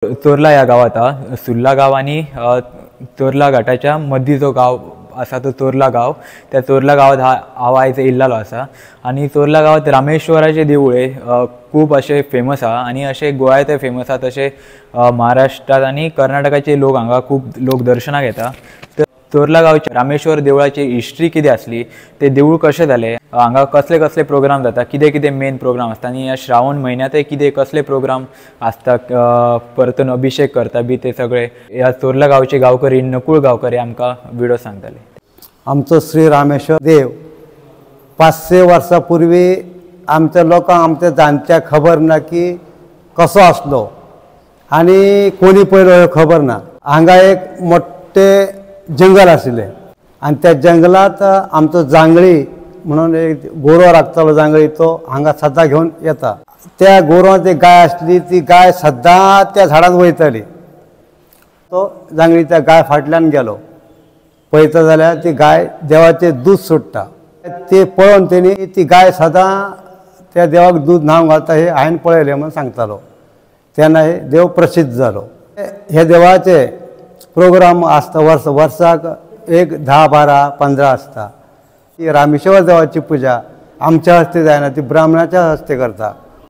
तोरला या गावात सुल्ला गाव आणि तोरला घाटाच्या मध्य जो गाव असा तो तोरला गाव, त्या तोरला गावात हा आयज इल्लो असा। आणि तोरला गावात रामेश्वराचे देवूळ खूप असे फेमस हा आणि असे गोंयांत फेमस हा, तसे महाराष्ट्रात आणि कर्नाटकाचे लोक हांगा खूप लोक दर्शनाक येता। तोरला गावच्या रामेश्वर देवळाची हिस्ट्री कितें आसली, ते देवूळ कशें जालें, हांगा कसले कसले प्रोग्राम जाता, कितें कितें मेन प्रोग्राम आसता आणि ह्या श्रावण म्हयन्यांतय कितें कसले प्रोग्राम आसता, परतून अभिषेक करता बी ते सगळे ह्या तोरला गावचे गावकरी नकुळ गावकरी आमकां व्हिडिओ सांगताले। आमचो श्री रामेश्वर देव 500 वर्सांपूर्वी आमच्या लोकांक आमच्या जाणट्यांक खबर ना की कसो आसलो आणि कोणी पयलो खबर ना। हांगा एक मोठे जंगल आशिल्लें आणि त्या जंगलात आमचो जांगळी म्हणून एक गोरवां राखतालो जांगळी, तो हांगा सदां घेवन येता। त्या गोरवांत एक गाय आसली, ती गाय सदां त्या झाडांत वयताली। तो जांगळी त्या गाय फाटल्यान गेलो, पळयता जाल्यार ती गाय देवाचें दूध सोडटा। ते पळोवन तेणी ती गाय सदां त्या देवाक दूध न्हांव घालता हे हांवें पळयलें म्हणून सांगतालो। तेन्ना हे देव प्रसिद्ध जालो। हे देवाचे प्रोग्राम आसता वर्साक एक 10, 12, 15 आसता। ती रामेश्वर देवाची पुजा आमच्या हस्ते जायना, ती ब्राह्मणाच्या हस्ते करता।